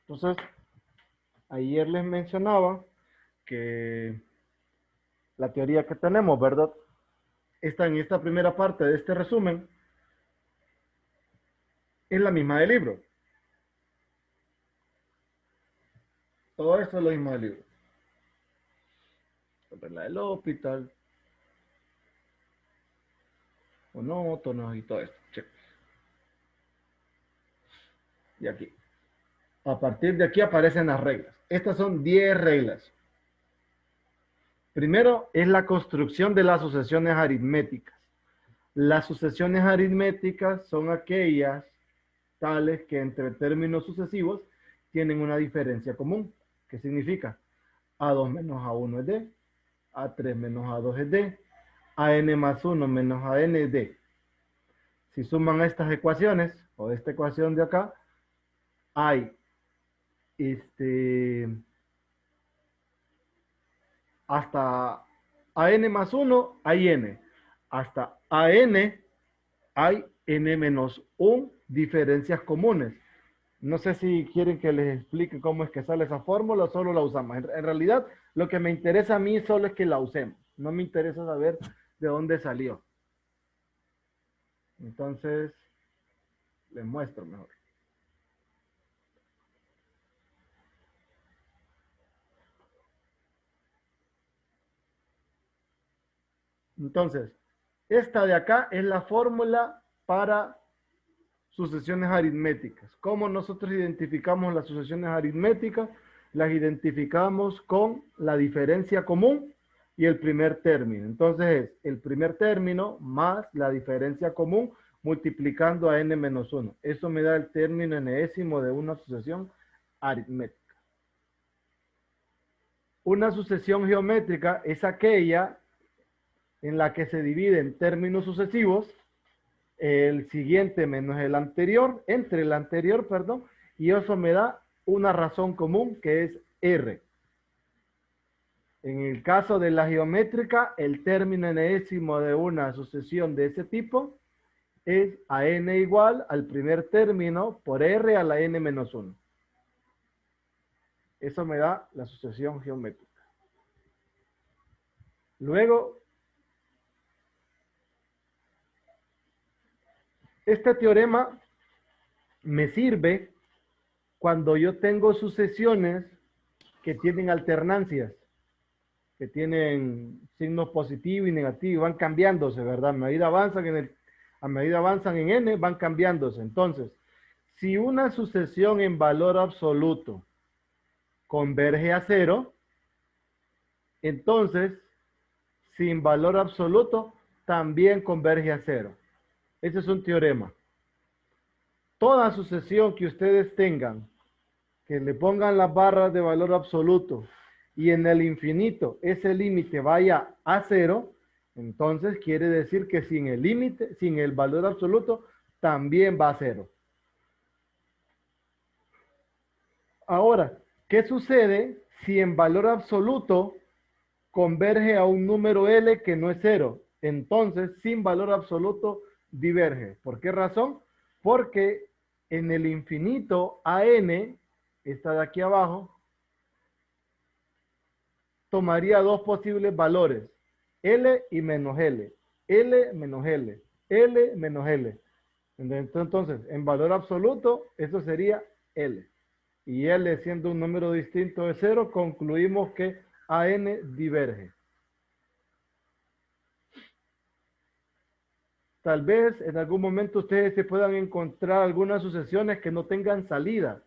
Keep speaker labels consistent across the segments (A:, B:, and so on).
A: Entonces, ayer les mencionaba que la teoría que tenemos, ¿verdad? Está en esta primera parte de este resumen, es la misma del libro. Todo esto es lo mismo del libro. La del hospital, monótonos y todo esto. Check. Y aquí. A partir de aquí aparecen las reglas. Estas son 10 reglas. Primero es la construcción de las sucesiones aritméticas. Las sucesiones aritméticas son aquellas tales que entre términos sucesivos tienen una diferencia común. ¿Qué significa? A2 menos A1 es D, A3 menos A2 es D, AN más 1 menos AN es D. Si suman estas ecuaciones, o esta ecuación de acá, hay hasta AN más 1 hay N. Hasta AN hay N menos 1 diferencias comunes. No sé si quieren que les explique cómo es que sale esa fórmula o solo la usamos. En realidad, lo que me interesa a mí solo es que la usemos. No me interesa saber de dónde salió. Entonces, les muestro mejor. Entonces, esta de acá es la fórmula para sucesiones aritméticas. ¿Cómo nosotros identificamos las sucesiones aritméticas? Las identificamos con la diferencia común y el primer término. Entonces es el primer término más la diferencia común multiplicando a n menos 1. Eso me da el término enésimo de una sucesión aritmética. Una sucesión geométrica es aquella en la que se divide en términos sucesivos el siguiente menos el anterior, entre el anterior, perdón, y eso me da una razón común que es R. En el caso de la geométrica, el término enésimo de una sucesión de ese tipo es a n igual al primer término por R a la n menos 1. Eso me da la sucesión geométrica. Luego, este teorema me sirve cuando yo tengo sucesiones que tienen alternancias, que tienen signos positivos y negativos, van cambiándose, ¿verdad? A medida avanzan en n, van cambiándose. Entonces, si una sucesión en valor absoluto converge a 0, entonces, sin valor absoluto, también converge a 0. Ese es un teorema. Toda sucesión que ustedes tengan, que le pongan las barras de valor absoluto y en el infinito ese límite vaya a 0, entonces quiere decir que sin el límite, sin el valor absoluto, también va a 0. Ahora, ¿qué sucede si en valor absoluto converge a un número L que no es 0? Entonces, sin valor absoluto, diverge. ¿Por qué razón? Porque en el infinito AN, esta de aquí abajo, tomaría dos posibles valores, L y menos L, L menos L, L menos L. Entonces, en valor absoluto, eso sería L. Y L siendo un número distinto de 0, concluimos que AN diverge. Tal vez en algún momento ustedes se puedan encontrar algunas sucesiones que no tengan salida.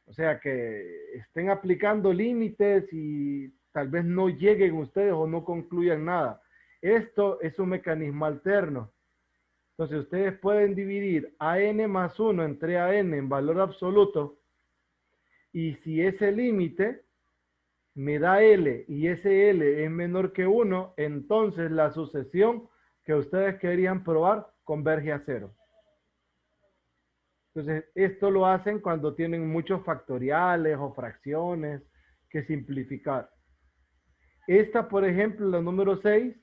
A: O sea, que estén aplicando límites y tal vez no lleguen ustedes o no concluyan nada. Esto es un mecanismo alterno. Entonces, ustedes pueden dividir a n más 1 entre a n en valor absoluto y si ese límite me da L y ese L es menor que 1, entonces la sucesión que ustedes querían probar converge a 0. Entonces, esto lo hacen cuando tienen muchos factoriales o fracciones que simplificar. Esta, por ejemplo, la número 6,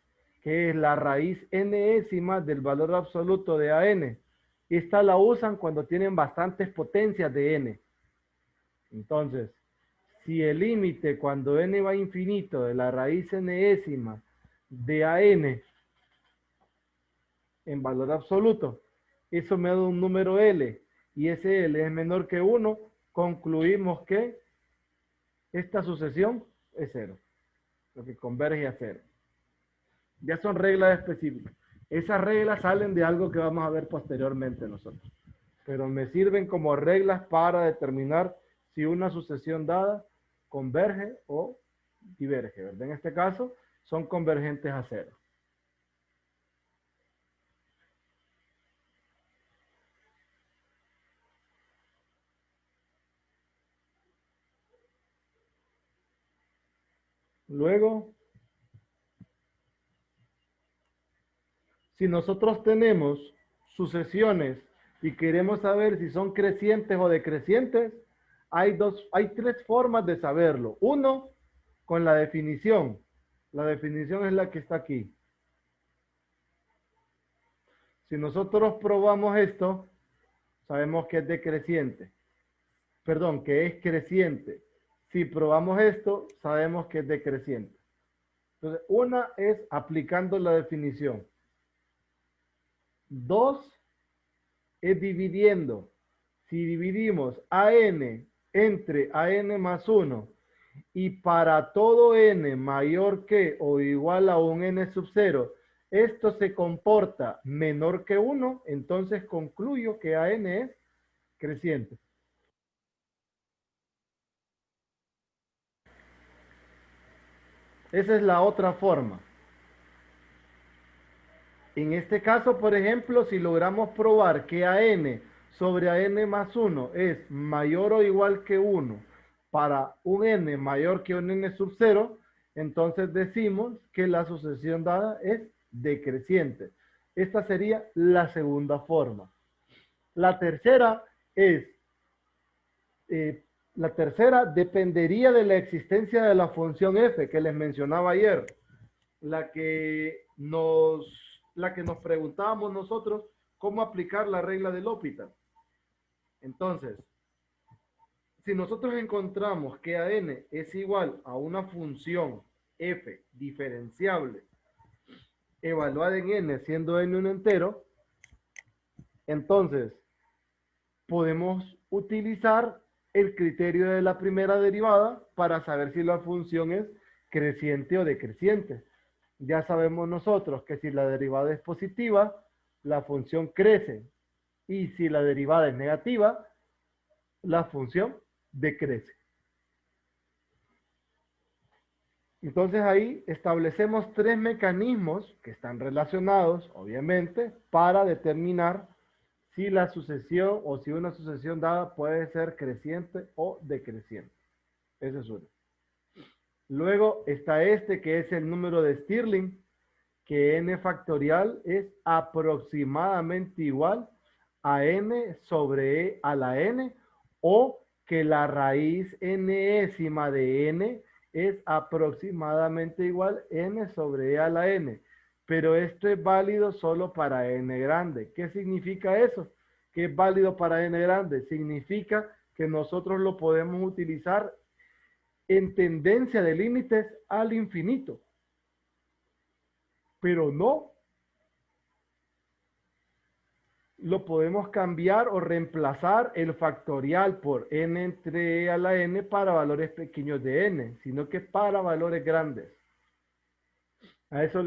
A: que es la raíz enésima del valor absoluto de AN. Esta la usan cuando tienen bastantes potencias de n. Entonces, si el límite cuando n va a infinito de la raíz enésima de a n en valor absoluto, eso me da un número L, y ese L es menor que 1, concluimos que esta sucesión es cero, lo que converge a cero. Ya son reglas específicas. Esas reglas salen de algo que vamos a ver posteriormente nosotros, pero me sirven como reglas para determinar si una sucesión dada converge o diverge, ¿verdad? En este caso, son convergentes a cero. Luego, si nosotros tenemos sucesiones y queremos saber si son crecientes o decrecientes, hay tres formas de saberlo. Uno, con la definición. La definición es la que está aquí. Si nosotros probamos esto, sabemos que es decreciente. Perdón, que es creciente. Si probamos esto, sabemos que es decreciente. Entonces, una es aplicando la definición. Dos es dividiendo. Si dividimos a n entre a n más 1 y para todo n mayor que o igual a un n sub 0, esto se comporta menor que 1, entonces concluyo que a n es creciente. Esa es la otra forma. En este caso, por ejemplo, si logramos probar que a n sobre a n más 1 es mayor o igual que 1 para un n mayor que un n sub 0, entonces decimos que la sucesión dada es decreciente. Esta sería la segunda forma. La tercera es, la tercera dependería de la existencia de la función f que les mencionaba ayer, la que nos preguntábamos nosotros cómo aplicar la regla del L'Hopital. Entonces, si nosotros encontramos que a n es igual a una función f diferenciable evaluada en n siendo n un entero, entonces podemos utilizar el criterio de la primera derivada para saber si la función es creciente o decreciente. Ya sabemos nosotros que si la derivada es positiva, la función crece. Y si la derivada es negativa, la función decrece. Entonces ahí establecemos tres mecanismos que están relacionados, obviamente, para determinar si la sucesión o si una sucesión dada puede ser creciente o decreciente. Ese es uno. Luego está este que es el número de Stirling, que n factorial es aproximadamente igual a n sobre e a la n, o que la raíz enésima de n es aproximadamente igual a n sobre e a la n. Pero esto es válido solo para n grande. ¿Qué significa eso? ¿Qué es válido para n grande? Significa que nosotros lo podemos utilizar en tendencia de límites al infinito. Pero no lo podemos cambiar o reemplazar el factorial por n entre e a la n para valores pequeños de n, sino que para valores grandes. A eso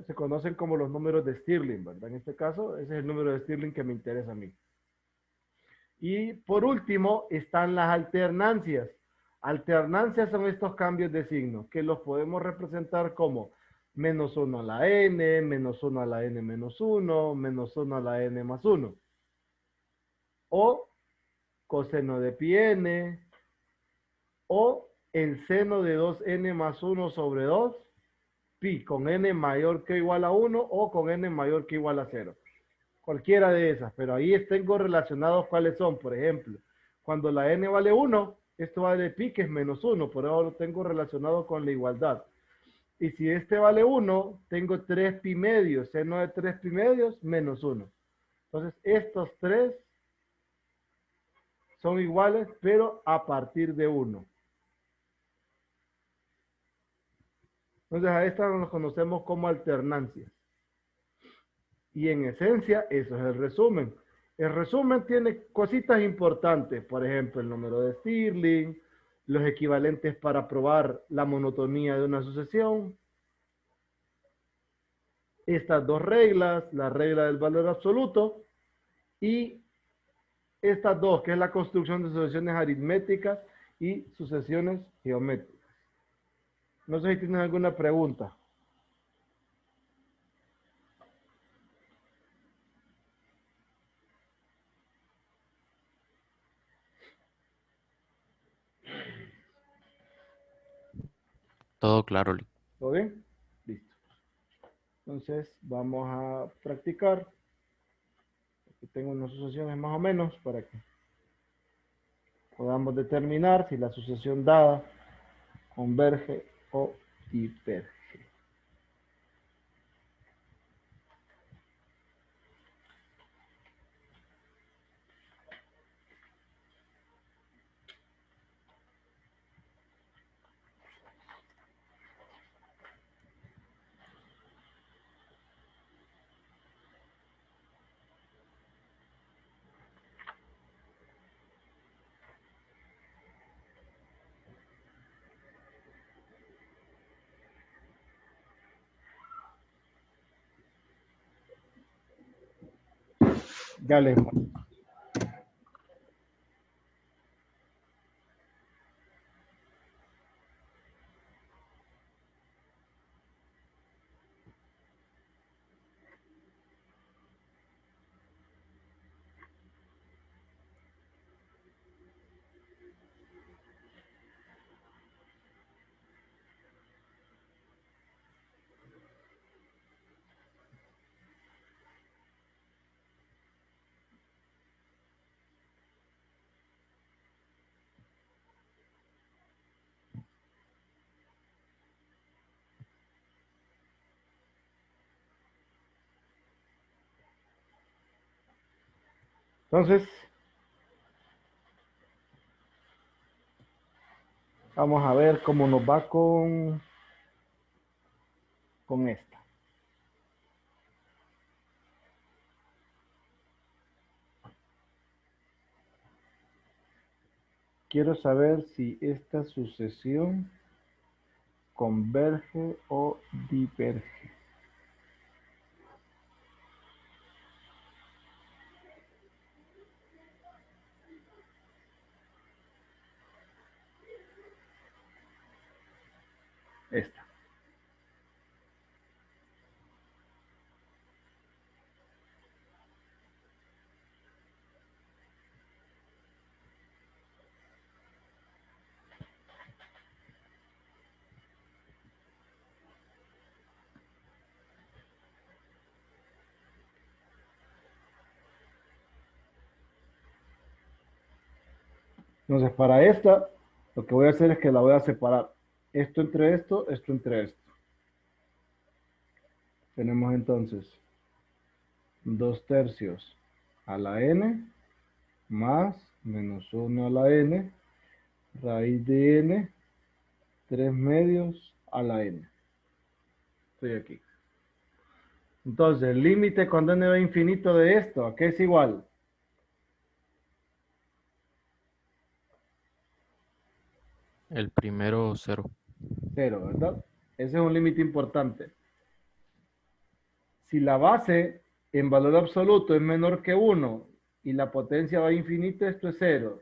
A: se conocen como los números de Stirling, ¿verdad? En este caso, ese es el número de Stirling que me interesa a mí. Y por último, están las alternancias. Alternancias son estos cambios de signo, que los podemos representar como menos 1 a la n, menos 1 a la n menos 1, menos 1 a la n más 1. O coseno de pi n, o el seno de 2n más 1 sobre 2, pi con n mayor que o igual a 1 o con n mayor que o igual a 0. Cualquiera de esas, pero ahí tengo relacionados cuáles son. Por ejemplo, cuando la n vale 1, esto vale pi, que es menos 1, por eso lo tengo relacionado con la igualdad. Y si este vale 1, tengo 3 pi medios, seno de 3 pi medios, menos 1. Entonces, estos tres son iguales, pero a partir de 1. Entonces a esta nos conocemos como alternancias. Y en esencia, eso es el resumen. El resumen tiene cositas importantes, por ejemplo, el número de Stirling, los equivalentes para probar la monotonía de una sucesión, estas dos reglas, la regla del valor absoluto y estas dos, que es la construcción de sucesiones aritméticas y sucesiones geométricas. No sé si tienen alguna pregunta.
B: Todo claro, Lee.
A: ¿Todo bien? Listo. Entonces vamos a practicar. Aquí tengo unas sucesiones más o menos para que podamos determinar si la sucesión dada converge o diverge. Ya les muestro. Entonces, vamos a ver cómo nos va con esta. Quiero saber si esta sucesión converge o diverge. Esta. Entonces, para esta, lo que voy a hacer es que la voy a separar. Esto entre esto entre esto. Tenemos entonces 2/3 a la n más menos 1 a la n raíz de n 3/2 a la n. Estoy aquí. Entonces, el límite cuando n va a infinito de esto, ¿a qué es igual?
B: El primero, 0.
A: 0, ¿verdad? Ese es un límite importante. Si la base en valor absoluto es menor que 1 y la potencia va a infinito, esto es 0.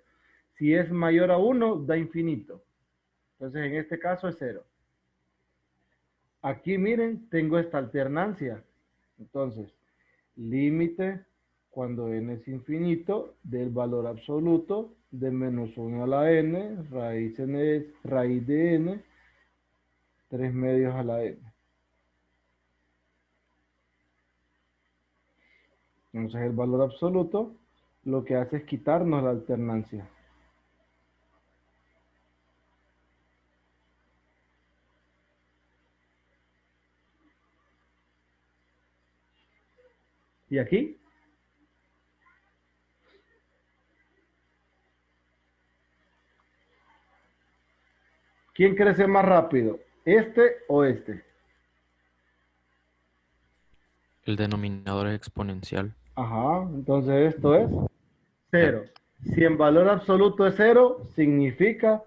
A: Si es mayor a 1, da infinito. Entonces, en este caso es 0. Aquí, miren, tengo esta alternancia. Entonces, límite cuando n es infinito del valor absoluto de menos 1 a la n, raíz de n, 3/2 a la n. Entonces el valor absoluto lo que hace es quitarnos la alternancia. Y aquí ¿Quién crece más rápido? ¿Este o este?
B: El denominador es exponencial.
A: Ajá, entonces esto es
B: Cero.
A: cero. Si en valor absoluto es cero, significa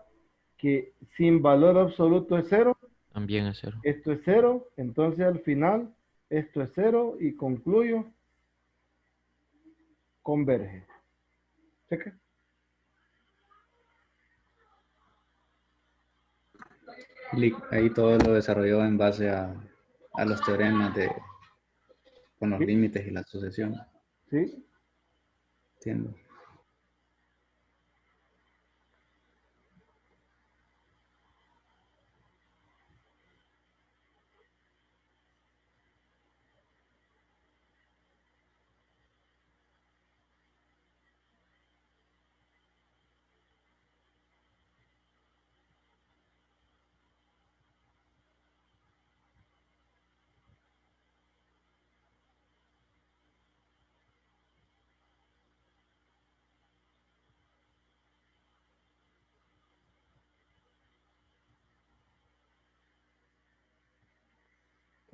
A: que sin valor absoluto es cero,
B: También es cero.
A: esto es cero, entonces al final esto es cero y concluyo, converge. ¿Checa?
C: Ahí todo lo desarrolló en base a los teoremas con los
A: Sí,
C: límites y la sucesión.
A: sí.
C: Entiendo.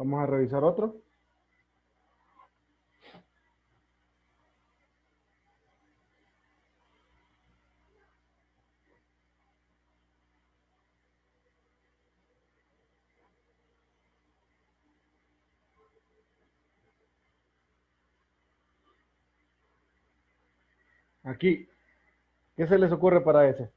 A: Vamos a revisar otro. Aquí, ¿qué se les ocurre para ese?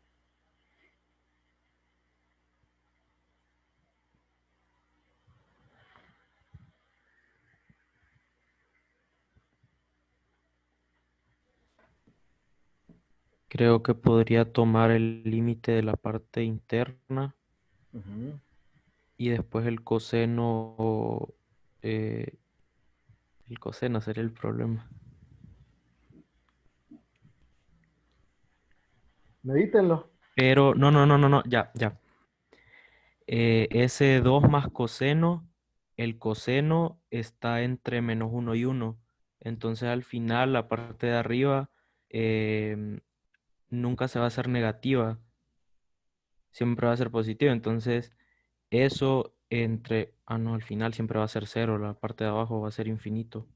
B: Creo que podría tomar el límite de la parte interna
A: Ujú.
B: y después eh, el coseno sería el problema.
A: Medítenlo.
B: Pero no, ya. Ese 2 más coseno, el coseno está entre -1 y 1. Entonces al final la parte de arriba em, nunca se va a hacer negativa, siempre va a ser positiva. Entonces eso no, al final siempre va a ser cero, la parte de abajo va a ser infinito.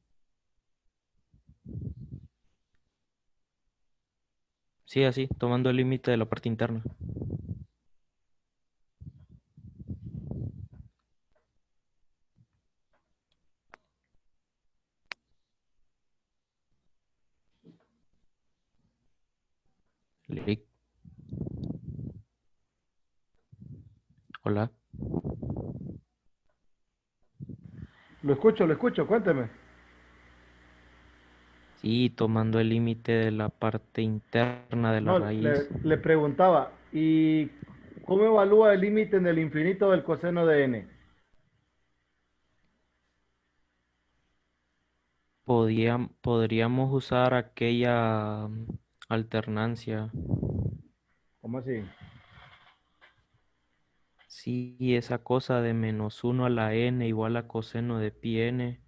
B: Sí, así, tomando el límite de la parte interna. Lic. Hola.
A: Lo escucho, cuénteme.
B: Sí, tomando el límite de la parte interna de la
A: No,
B: raíz.
A: le preguntaba, ¿y cómo evalúa el límite en el infinito del coseno de n?
B: Podríamos usar aquella alternancia.
A: ¿Cómo así?
B: Sí, esa cosa de -1 a la n igual a coseno de pi n.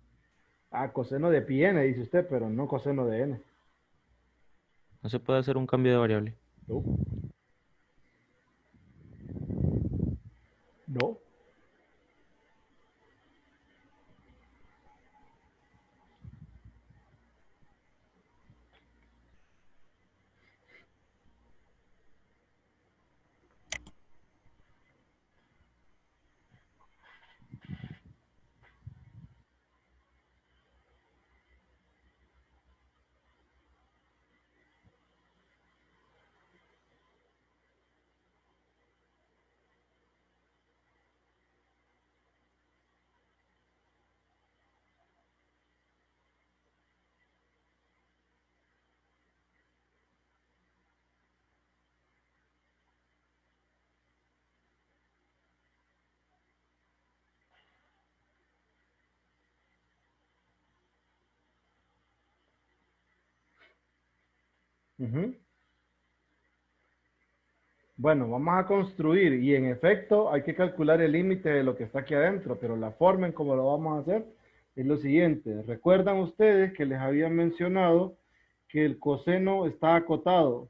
A: Ah, coseno de pi n, dice usted, pero no coseno de n.
B: No se puede hacer un cambio de variable.
A: No, no. Ujú. Bueno, vamos a construir y en efecto hay que calcular el límite de lo que está aquí adentro, pero la forma en cómo lo vamos a hacer es lo siguiente. ¿Recuerdan ustedes que les había mencionado que el coseno está acotado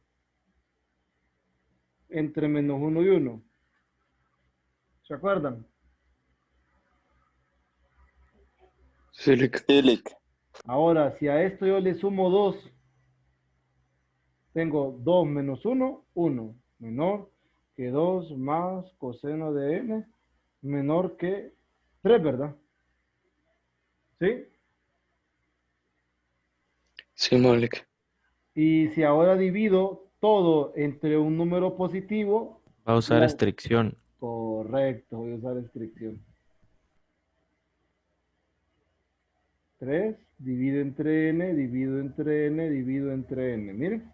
A: entre -1 y 1? ¿Se acuerdan?
D: Sí, Lick.
E: Sí, Lick.
A: Ahora, si a esto yo le sumo 2, tengo 2 menos 1, 1. Menor que 2 más coseno de n, menor que 3, ¿verdad? ¿Sí?
D: Simón, Lick.
A: Y si ahora divido todo entre un número positivo,
B: Va a usar
A: la-
B: restricción.
A: correcto, voy a usar restricción. 3, divido entre n, divido entre n, divido entre n. Miren.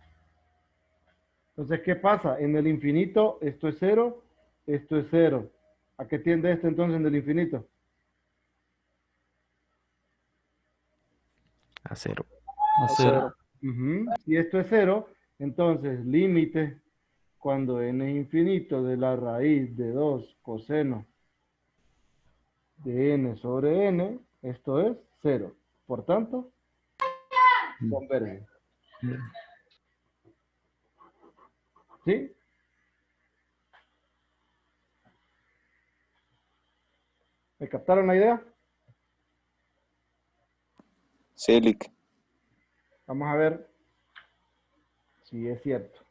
A: Entonces, ¿qué pasa? En el infinito, esto es 0, esto es 0. ¿A qué tiende esto entonces en el infinito?
B: A cero.
C: A cero.
A: Ujú. Si esto es 0, entonces límite cuando n es infinito de la raíz de 2 coseno de n sobre n, esto es 0. Por tanto, converge. ¿Sí? ¿Me captaron la idea?
E: Sí, Lick.
A: Vamos a ver si es cierto.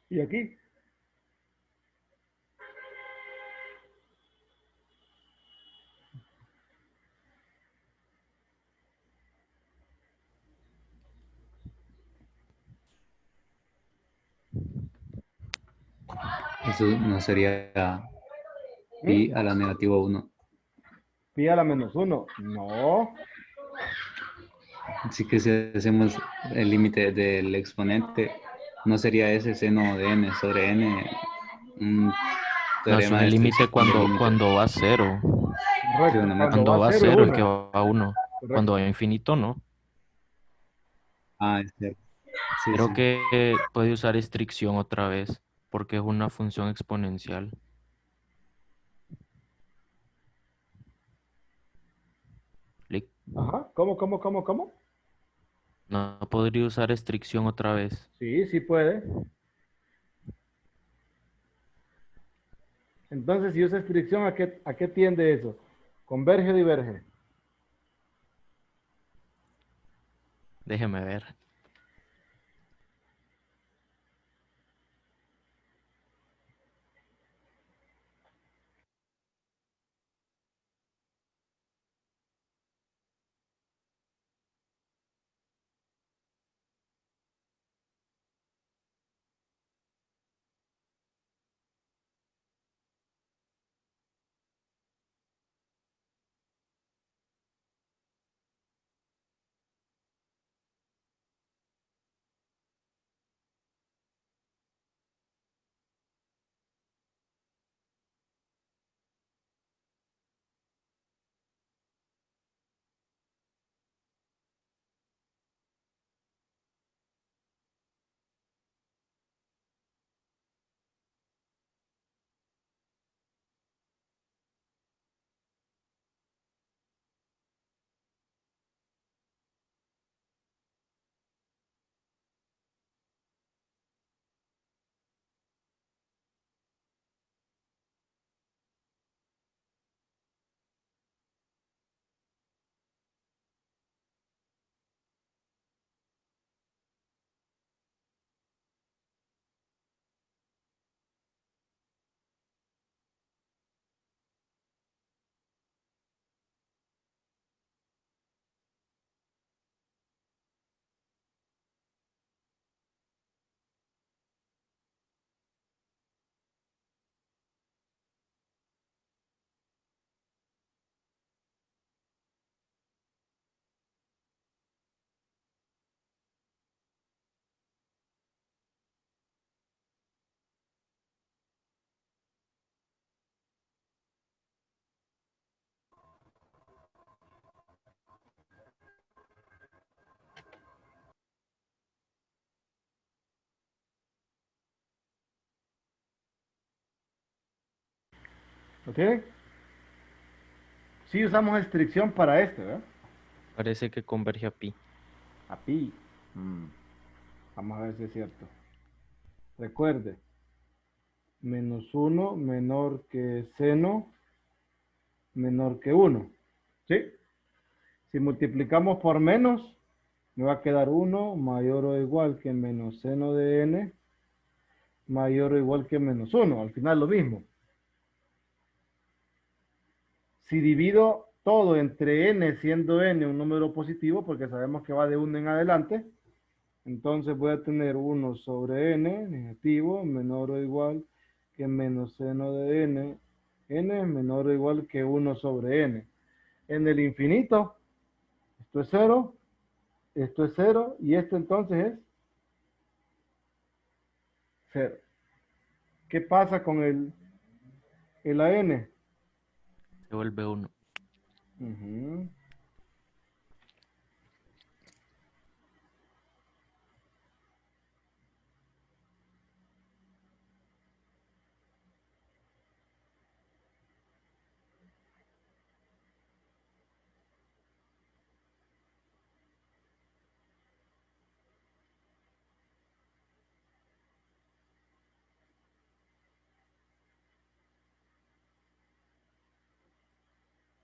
A: Y aquí,
C: Eso no sería
A: ¿Mm?
C: pi a la negativo 1.
A: Pi a la menos 1. No.
C: Así que si hacemos el límite del exponente, no sería ese seno de n sobre n un
B: No, eso
C: teorema
B: es
C: de
B: el límite
C: restricción del límite.
B: cuando va a cero.
C: Sí,
A: Correcto.
C: bueno,
A: Cuando
B: Cuando
A: va a
B: va a
A: 0 es
B: cero, el que
A: 1.
B: va a uno. Cuando
A: Correcto.
B: va a infinito, no.
C: es cierto. Sí,
B: Creo
C: sí.
B: que puede usar restricción otra vez, porque es una función exponencial. Lic.
A: Ajá. ¿Cómo?
B: No podría usar restricción otra vez.
A: Sí, sí puede. Entonces, si usa restricción, a qué tiende eso? ¿Converge o diverge?
B: Déjeme ver.
A: ¿Ok? Sí usamos estricción para este, ¿verdad?
B: Parece que converge a pi.
A: A pi. Mm, Vamos a ver si es cierto. Recuerde, menos uno menor que seno menor que uno. ¿Sí? Si multiplicamos por menos, me va a quedar uno mayor o igual que menos seno de n mayor o igual que menos uno. Al final lo mismo. Si divido todo entre n, siendo n un número positivo, porque sabemos que va de 1 en adelante, entonces voy a tener 1 sobre n negativo menor o igual que menos seno de n menor o igual que 1 sobre n. En el infinito, esto es cero y esto entonces es cero. ¿Qué pasa con el an?
B: Se vuelve 1.
A: Ujú.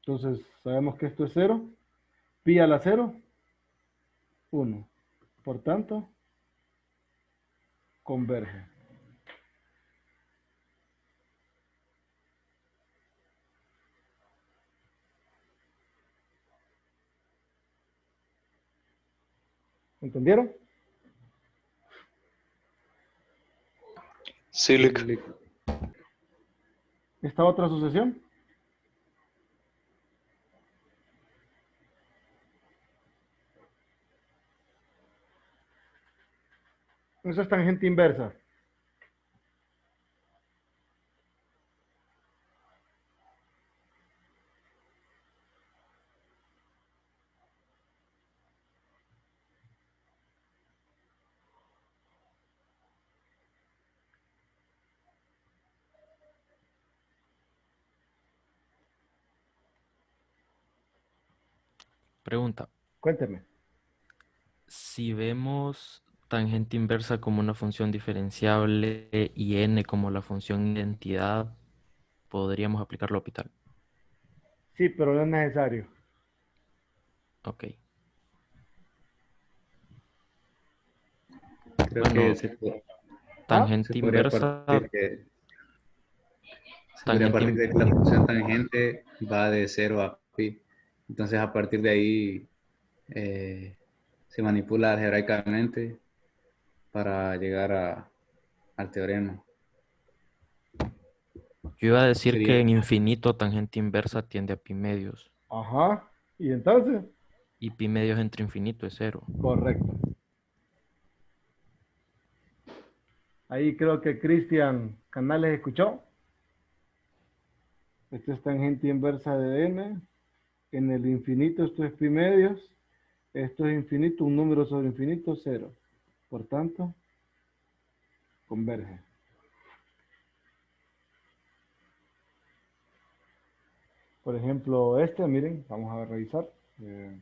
A: Entonces, sabemos que esto es cero. Pi a la cero, 1. Por tanto, converge. ¿Entendieron?
D: Sí,
C: Sí,
D: Lick.
C: Lick.
A: Esta otra sucesión. Esa es tangente inversa.
B: Pregunta.
A: Cuénteme.
B: Si vemos tangente inversa como una función diferenciable y n como la función identidad, podríamos aplicar L'Hopital.
A: Sí, pero no es necesario.
B: Ok.
C: Creo que
B: Bueno,
A: ¿Ah?
C: se
B: tangente
C: podría
B: inversa,
C: partir que se podría
B: tangente,
C: partir de que la función tangente va de cero a pi. Entonces, a partir de ahí eh, se manipula algebraicamente para llegar al teorema.
B: yo iba a decir que
C: Sería,
B: en infinito tangente inversa tiende a pi medios
A: Ajá. ¿Y entonces?
B: y pi medios entre infinito es cero.
A: Correcto. Ahí creo que Cristian Canales escuchó. Esto es tangente inversa de n. En el infinito esto es pi medios. Esto es infinito, un número sobre infinito, cero. Por tanto, converge. Por ejemplo, este, miren, vamos a revisar. Eh,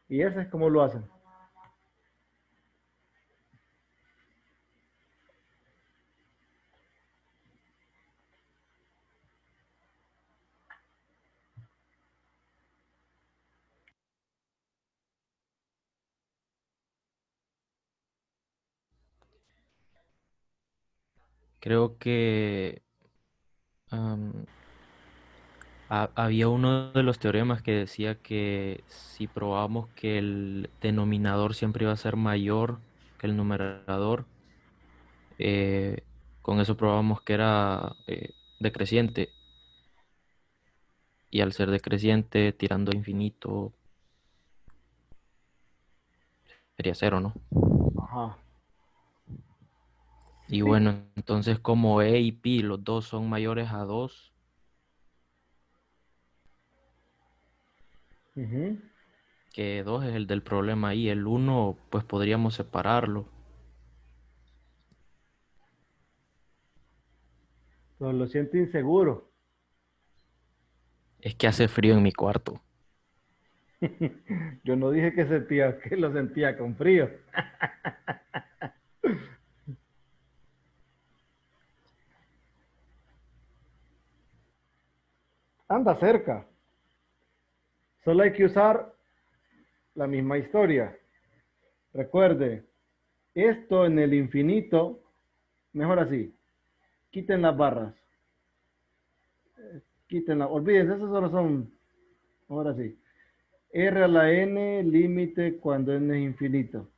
A: y ese es como lo hacen.
B: Creo que había uno de los teoremas que decía que si probamos que el denominador siempre iba a ser mayor que el numerador, eh, con eso probamos que era decreciente. Y al ser decreciente, tirando a infinito, sería cero, ¿no?
A: Ajá.
B: Y
A: Sí.
B: bueno, entonces como E y Pi, los dos son mayores a 2,
A: Ujú.
B: que 2 es el del problema ahí, el uno pues podríamos separarlo.
A: Pero lo siento inseguro.
B: Es que hace frío en mi cuarto.
A: Yo no dije que sentía, que lo sentía con frío. Anda cerca. Solo hay que usar la misma historia. Recuerde, esto en el infinito, mejor así, quiten las barras, quítenlas, olvídense, esos solo son, ahora sí, R a la n, límite cuando n es infinito.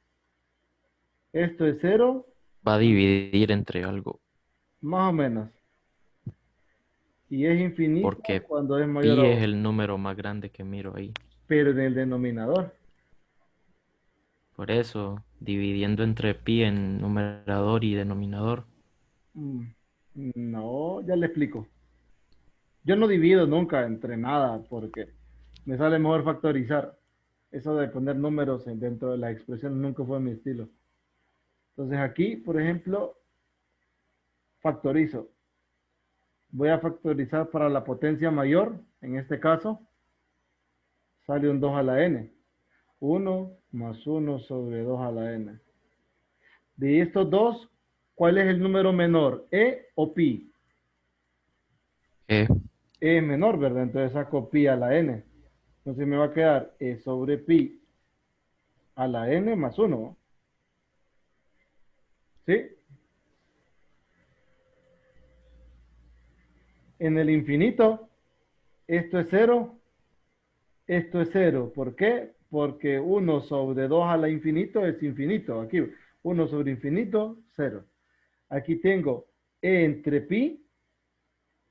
A: Esto es cero,
B: Va a dividir entre algo,
A: más o menos, y es infinito
B: porque
A: cuando es mayor a
B: pi es
A: 1,
B: el número más grande que miro ahí.
A: pero en el denominador.
B: Por eso, dividiendo entre pi en numerador y denominador.
A: Mm, No, ya le explico. Yo no divido nunca entre nada porque me sale mejor factorizar. Eso de poner números dentro de la expresión nunca fue mi estilo. Entonces aquí, por ejemplo, factorizo. Voy a factorizar para la potencia mayor. En este caso, sale un 2 a la n. 1 más 1 sobre 2 a la n. De estos dos, ¿cuál es el número menor? ¿E o pi?
B: E,
A: E es menor, ¿verdad? Entonces saco pi a la n. Entonces me va a quedar E sobre pi a la n más 1. ¿Sí? En el infinito, esto es cero, esto es cero. ¿Por qué? Porque 1 sobre 2 a la infinito es infinito. Aquí, 1 sobre infinito, cero. Aquí tengo E entre pi.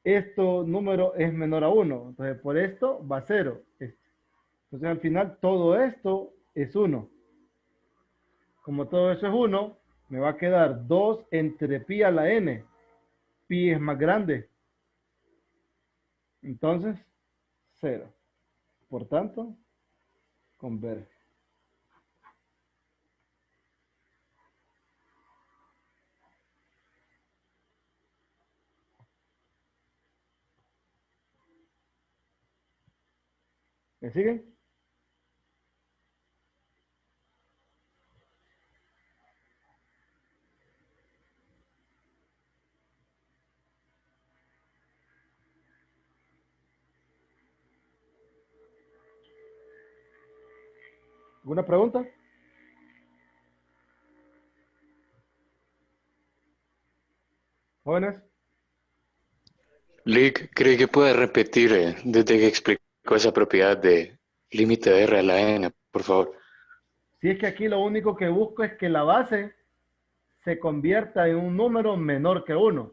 A: Esto número es menor a 1. Entonces, por esto va a 0. Entonces, al final, todo esto es 1. Como todo eso es 1, me va a quedar 2 entre pi a la n. Pi es más grande. Entonces, 0. Por tanto, converge. ¿Me siguen? ¿Alguna pregunta? Jóvenes.
D: Lick, ¿cree que puede repetir desde que explicó esa propiedad de límite de R a la N, por favor?
A: Si es que aquí lo único que busco es que la base se convierta en un número menor que 1.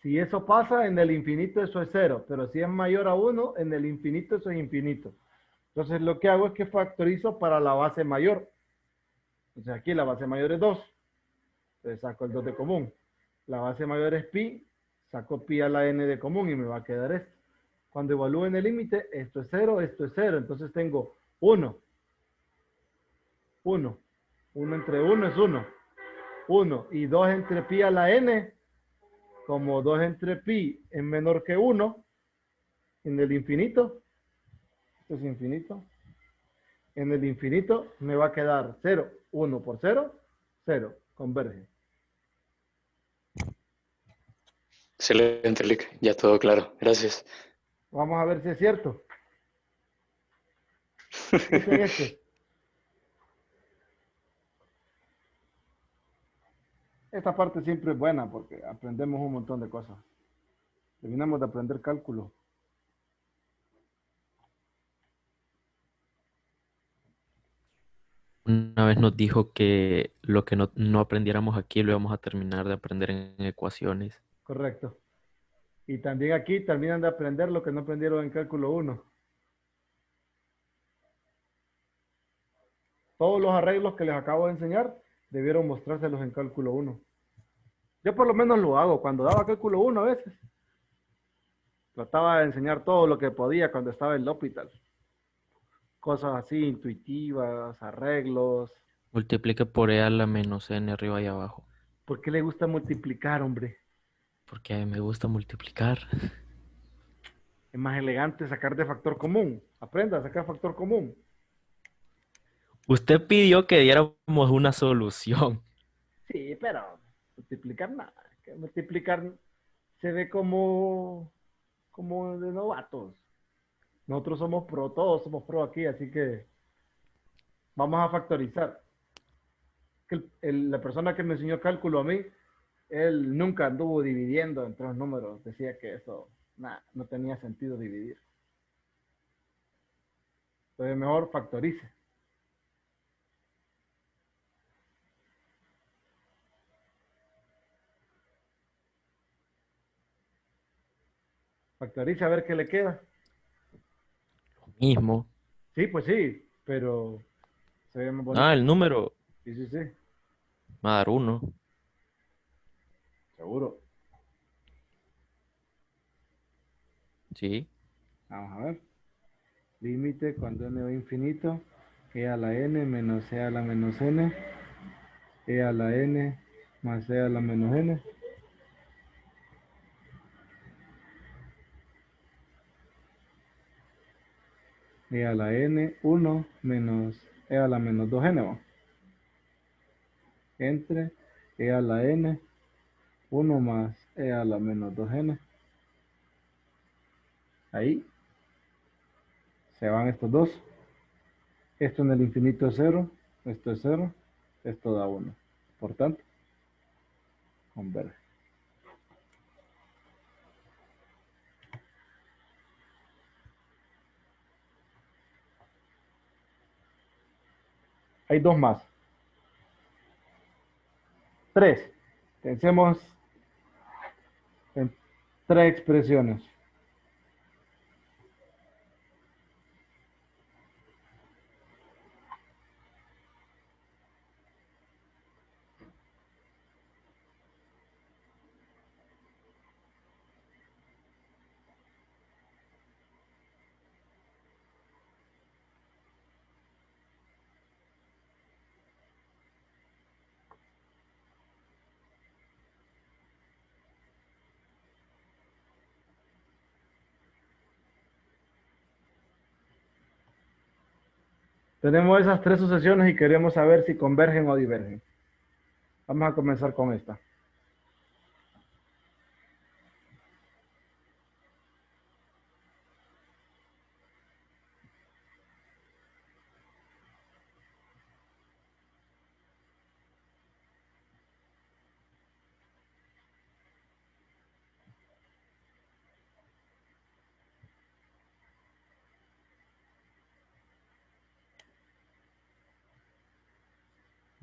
A: Si eso pasa, en el infinito eso es 0, pero si es mayor a 1, en el infinito eso es infinito. Entonces lo que hago es que factorizo para la base mayor. Entonces aquí la base mayor es 2. Entonces saco el 2 de común. La base mayor es pi, saco pi a la n de común y me va a quedar esto. Cuando evalúo en el límite, esto es 0, esto es 0. Entonces tengo 1, 1. 1 entre 1 es 1. 1 y 2 entre pi a la n, como 2 entre pi es menor que 1, en el infinito, esto es infinito, en el infinito me va a quedar 0, 1 por 0, 0, converge.
D: Excelente, Lick, ya todo claro. Gracias.
A: Vamos a ver si es cierto. Usen este. Esta parte siempre es buena porque aprendemos un montón de cosas. Terminamos de aprender cálculo.
B: una vez nos dijo que lo que no aprendiéramos aquí lo íbamos a terminar de aprender en ecuaciones.
A: Correcto. Y también aquí terminan de aprender lo que no aprendieron en cálculo 1. Todos los arreglos que les acabo de enseñar debieron mostrárselos en cálculo 1. Yo por lo menos lo hago. Cuando daba cálculo 1 a veces, trataba de enseñar todo lo que podía cuando estaba en el hospital. Cosas así, intuitivas, arreglos.
B: Multiplique por E a la menos N arriba y abajo.
A: ¿Por qué le gusta multiplicar, hombre?
B: Porque a mí me gusta multiplicar.
A: Es más elegante sacar de factor común. Aprenda a sacar factor común.
B: Usted pidió que diéramos una solución.
A: Sí, pero multiplicar nada. Que multiplicar se ve como de novatos. Nosotros somos pro, todos somos pro aquí, así que vamos a factorizar. Que la persona que me enseñó cálculo a mí, él nunca anduvo dividiendo entre los números. Decía que eso, nada, no tenía sentido dividir. Entonces mejor factorice. Factorice a ver qué le queda.
B: Mismo.
A: Sí, pues sí, pero se ve más bonito.
B: Ah, el número
A: Sí, sí, sí,
B: va a dar 1.
A: seguro.
B: Sí.
A: Vamos a ver. Límite cuando n va a infinito. E a la n menos e a la menos n. E a la n más e a la menos n. E a la n 1 menos e a la menos 2n. ¿Va? Entre e a la n 1 más e a la menos 2n. Ahí se van estos dos. Esto en el infinito es 0. Esto es 0. Esto da 1. Por tanto, converge. Hay dos más. 3. Pensemos en 3 expresiones. Tenemos esas 3 sucesiones y queremos saber si convergen o divergen. Vamos a comenzar con esta.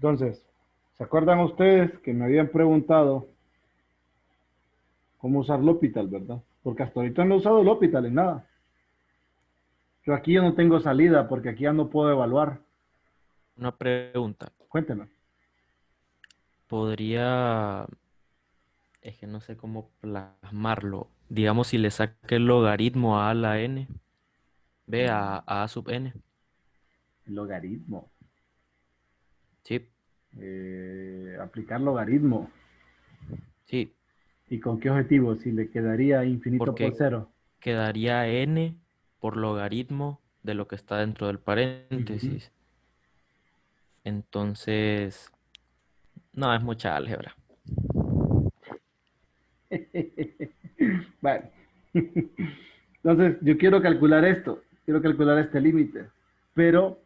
A: Entonces, ¿se acuerdan ustedes que me habían preguntado cómo usar L'Hopital, verdad? Porque hasta ahorita no he usado L'Hopital en nada. Yo aquí ya no tengo salida porque aquí ya no puedo evaluar.
B: Una pregunta.
A: Cuénteme.
B: Podría, es que no sé cómo plasmarlo. Digamos, si le saque el logaritmo a la n, ve a sub n.
A: Logaritmo.
B: Sí,
A: Aplicar logaritmo.
B: sí,
A: ¿Y con qué objetivo? Si le quedaría infinito por
B: porque
A: 0.
B: quedaría n por logaritmo de lo que está dentro del paréntesis. Entonces, no es mucha álgebra.
A: Bueno. Entonces, yo quiero calcular esto. Quiero calcular este límite. Pero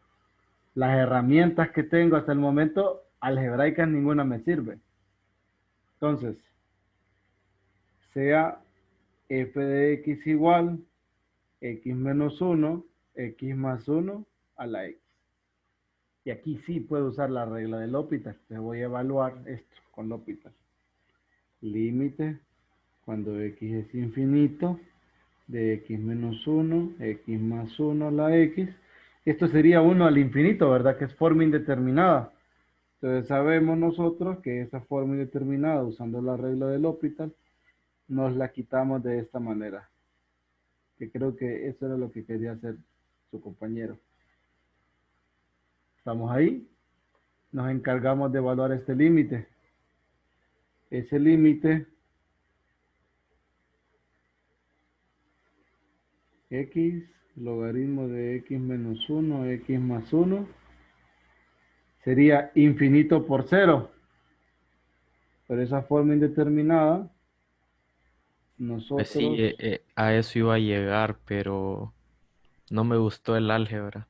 A: las herramientas que tengo hasta el momento, algebraicas, ninguna me sirve. Entonces, sea f de x igual x menos 1, x más 1 a la x. Y aquí sí puedo usar la regla del L'Hopital. Te voy a evaluar esto con L'Hopital. Límite cuando x es infinito de x menos 1, x más 1 a la x. Esto sería 1 al infinito, ¿verdad? Que es forma indeterminada. Entonces sabemos nosotros que esa forma indeterminada, usando la regla del L'Hopital, nos la quitamos de esta manera. Que creo que eso era lo que quería hacer su compañero. ¿Estamos ahí? Nos encargamos de evaluar este límite. Ese límite x logaritmo de x menos 1, x más 1, sería infinito por 0. Pero esa forma indeterminada,
B: Pues sí,
A: nosotros...
B: a eso iba a llegar, pero no me gustó el álgebra.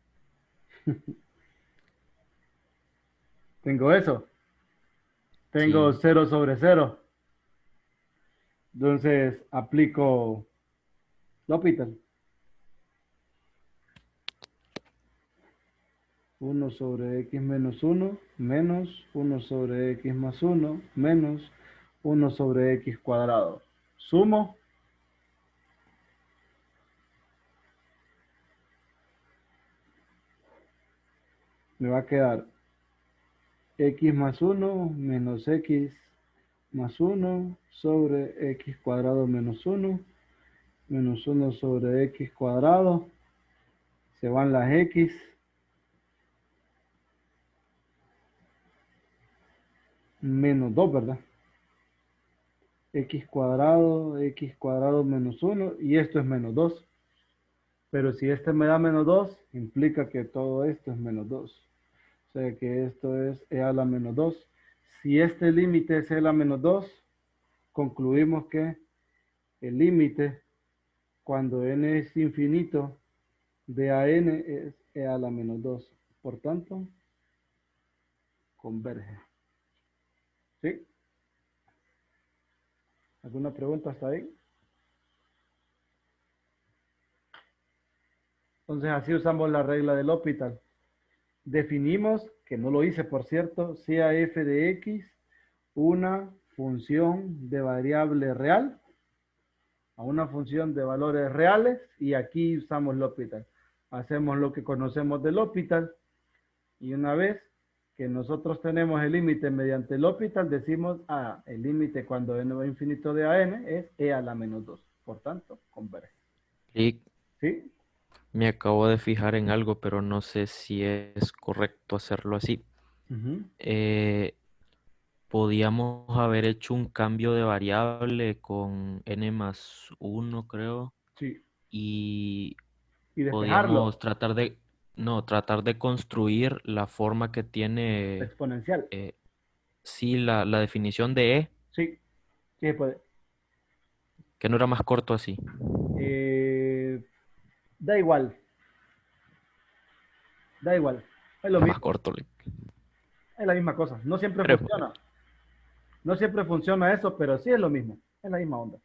A: Tengo eso. Tengo
B: Sí,
A: 0 sobre 0. Entonces aplico L'Hopital. 1 sobre x menos 1 menos 1 sobre x más 1 menos 1 sobre x cuadrado. Sumo. Me va a quedar x más 1 menos x más 1 sobre x cuadrado menos 1 menos 1 sobre x cuadrado. Se van las x. Menos 2, ¿verdad? X cuadrado menos 1 y esto es menos 2. Pero si este me da menos 2, implica que todo esto es menos 2. O sea que esto es e a la menos 2. Si este límite es e a la menos 2, concluimos que el límite cuando n es infinito de a n es e a la menos 2. Por tanto, converge. ¿Sí? ¿Alguna pregunta hasta ahí? Entonces así usamos la regla del L'Hopital. Definimos, que no lo hice por cierto, sea f de x una función de variable real a una función de valores reales y aquí usamos L'Hopital. Hacemos lo que conocemos del L'Hopital y una vez que nosotros tenemos el límite mediante el L'Hopital decimos, el límite cuando n va a infinito de a n es e a la menos 2. Por tanto, converge.
B: y
A: ¿Sí?
B: me acabo de fijar en algo, pero no sé si es correcto hacerlo así.
A: Ujú.
B: Podíamos haber hecho un cambio de variable con n más 1, creo,
A: Sí.
B: y
A: Y
B: podíamos
A: despejarlo.
B: tratar de construir la forma que tiene,
A: Exponencial.
B: eh, sí, la definición de e,
A: Sí. Sí se puede.
B: que no era más corto así.
A: Eh, da igual. Da igual. Es lo
B: Es más
A: mismo.
B: corto,
A: Es la misma cosa. No siempre
B: pero
A: funciona. No siempre funciona eso, pero sí es lo mismo. Es la misma onda.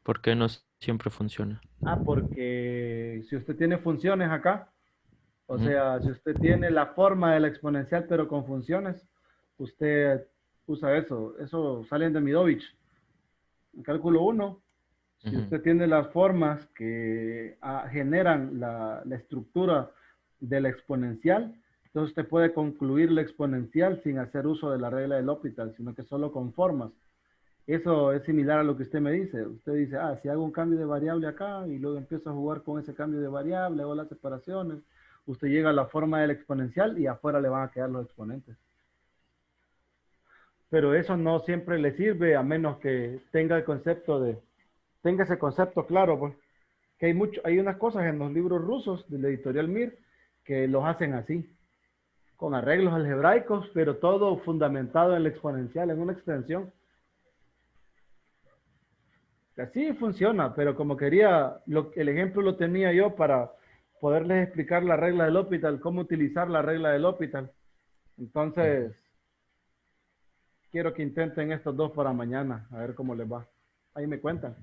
B: ¿por qué no siempre funciona?
A: Porque si usted tiene funciones acá, o
B: Ujú,
A: sea, si usted tiene la forma de la exponencial pero con funciones, usted usa eso. Eso salen de Midovich. En cálculo 1, si
B: ujú.
A: usted tiene las formas que generan la estructura de la exponencial, entonces usted puede concluir la exponencial sin hacer uso de la regla del L'Hopital, sino que solo con formas. Eso es similar a lo que usted me dice. Usted dice, si hago un cambio de variable acá y luego empiezo a jugar con ese cambio de variable o las separaciones, usted llega a la forma del exponencial y afuera le van a quedar los exponentes. Pero eso no siempre le sirve a menos que tenga tenga ese concepto claro, pues. Que hay unas cosas en los libros rusos de la editorial Mir que los hacen así, con arreglos algebraicos, pero todo fundamentado en la exponencial, en una extensión. Así funciona, pero como quería, el ejemplo lo tenía yo para poderles explicar la regla del L'Hopital, cómo utilizar la regla del L'Hopital. Entonces, quiero que intenten estos dos para mañana, a ver cómo les va. Ahí me cuentan.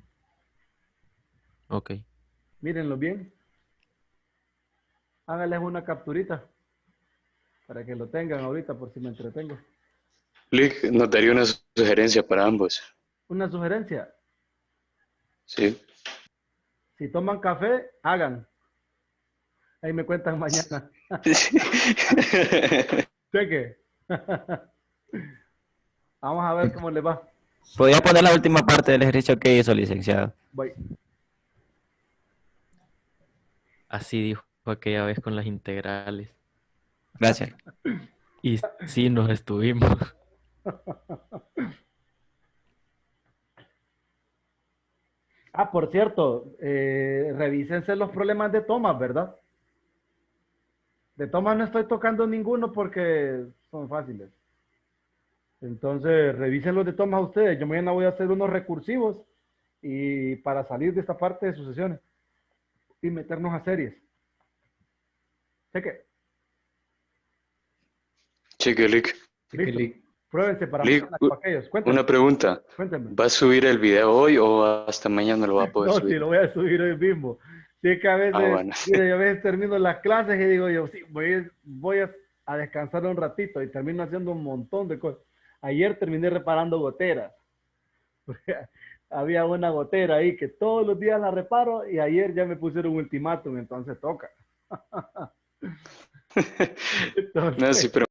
B: Ok,
A: Mírenlo bien. Háganles una capturita para que lo tengan ahorita por si me entretengo.
D: Lick, nos daría una sugerencia para ambos.
A: Una sugerencia.
D: Sí.
A: Si toman café, hagan. Ahí me cuentan mañana. Cheque. Vamos a ver cómo le va.
E: ¿Podría poner la última parte del ejercicio que hizo, licenciado?
A: Voy.
B: Así dijo aquella vez con las integrales.
E: Gracias.
B: Y sí, nos estuvimos.
A: Ah, por cierto, revísense los problemas de tomas, ¿verdad? De tomas no estoy tocando ninguno porque son fáciles. Entonces, revisen los de tomas ustedes. Yo mañana voy a hacer unos recursivos y para salir de esta parte de sucesiones y meternos a series. Sé que,
D: Cheque, Lick.
A: listo. Pruébense para
D: Lick,
A: mañana, para aquellos. Cuéntenme,
D: una pregunta.
A: cuéntenme.
D: ¿Va a subir el video hoy o hasta mañana lo va a poder
A: No, sí,
D: subir?
A: lo voy a subir hoy mismo. Sí, que a veces,
D: bueno.
A: mire, yo a veces termino las clases y digo yo, sí, voy a descansar un ratito y termino haciendo un montón de cosas. Ayer terminé reparando goteras. Había una gotera ahí que todos los días la reparo y ayer ya me pusieron un ultimátum, entonces toca.
D: No, sí, pero